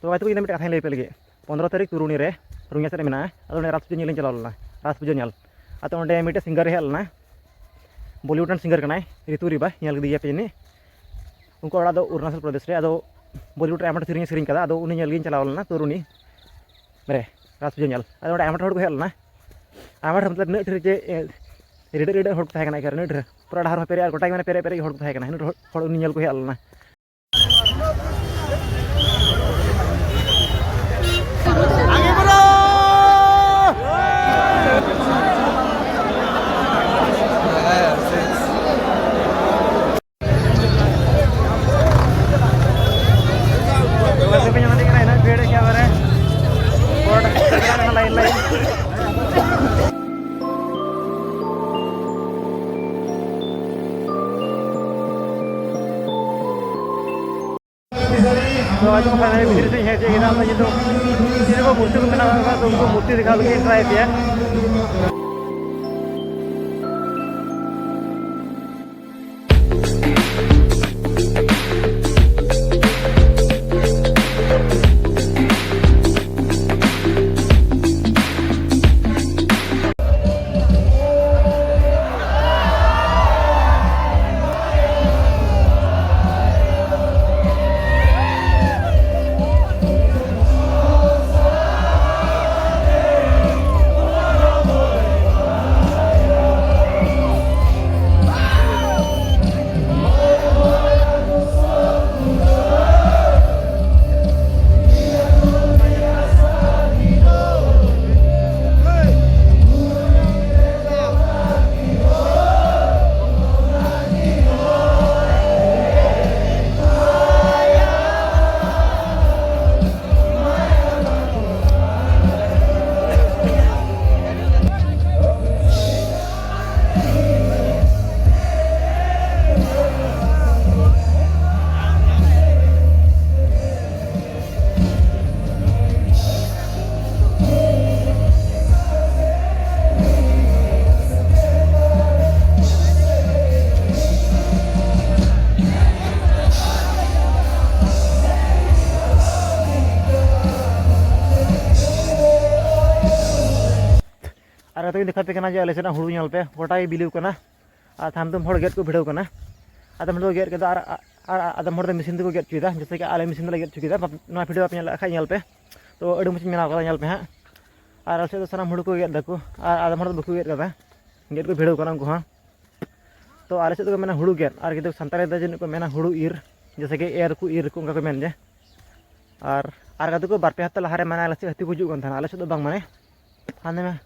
तो आज इन कथा लै पे लगे 15 तारीख तुरुणी रे रुंगिया से मेना रात पूजा ᱧᱮᱞ चला लेना रात पूजा ᱧᱮल आते अंडे मिटे सिंगर हेज लेना बॉलीवुड सिंगर कनाय ऋतु रिबा ᱧᱮल गदिया पे जनी उनको ओड़ा दो अरुणाचल प्रदेश रे अदो बॉलीवुड रे आमट सेरिंग सेरिंग कदा अदो उनी ᱧᱮल गिन चला लेना तुरुणी रे रात पूजा ᱧᱮल अदो अंडे आमट हड़ को हेज लेना आमट मतलब नट रे जे रेड रेड हड़ को थाय कना नट रे पूरा डहार पेरे गोटा माने पेरे पेरे हड़ को थाय कना नट हड़ उनी ᱧᱮल को हेज लेना तो आज फाइनली भितर से हेज गया तो जिनको मूर्ति को बना होगा तो उनको मूर्ति दिखा के ट्राई किया और तो दिखाते जो आले सेना हुड़ू पे गोटा बिलीव थाम हड़ गेट को भिड़व आदम हड़ गेट के आदम हड़ मेसिन को गेट चुदा जैसे कि आले मेसिन गेट चुदा भिडियो पे पे तो अड़ी मच मेना पे हाँ और आले से सामान हुड़ू को गेट दाको आदम हड़ बाको गेट गेट को भिड़व उनको हाँ तो आले से मेना हुड़ू गेट और कितु सानताली जन को मेना हुड़ू इर जैसे कि एर को इर को उनका को मेन जे और कदू को बारपे हफ्ता लहारे माने आले से हाथी को हजून आले से माने हाने में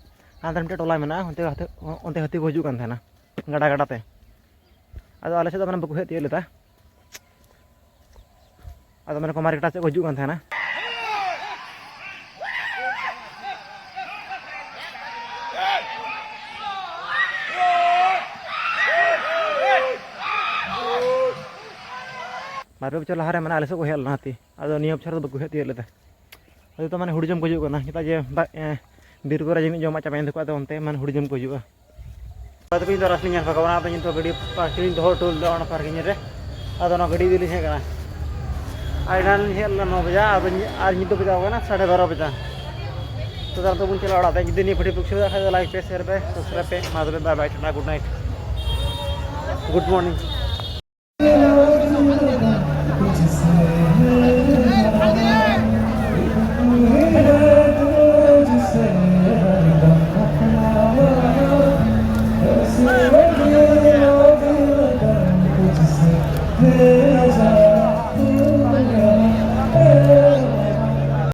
हाथ मिट्टे टोला में अंते हाथी को हजून गाड़ा गाड़ाते अब आले से बाको हेज तीय लेदा अब मैंने कुमारीकटा से हजून बारपे बचर लहारे मैंने आले से को हेज लेना हाथी अब निया बचर बाको हेज तीय लेदा अब तो मैंने हुड़ी जम को हजून चेदा जे बीर को जमी जमा चाबा देखो अंते मन हुड़ी जम को हजूँ तब इन रास्ते ᱧᱮᱞ पका तो गाड़ी पार्किंग दो टोल पार्किंग रे गाड़ी दिल्ली हेज आइडान हेज 9 बजे और नित बजा 12:30 बजे तो दादा बन चला ओड़ा जुदी नहीं भिडियो कुछ लाइक पे शेयर पे सब्सक्राइब पे bye bye tata good night good morning Hey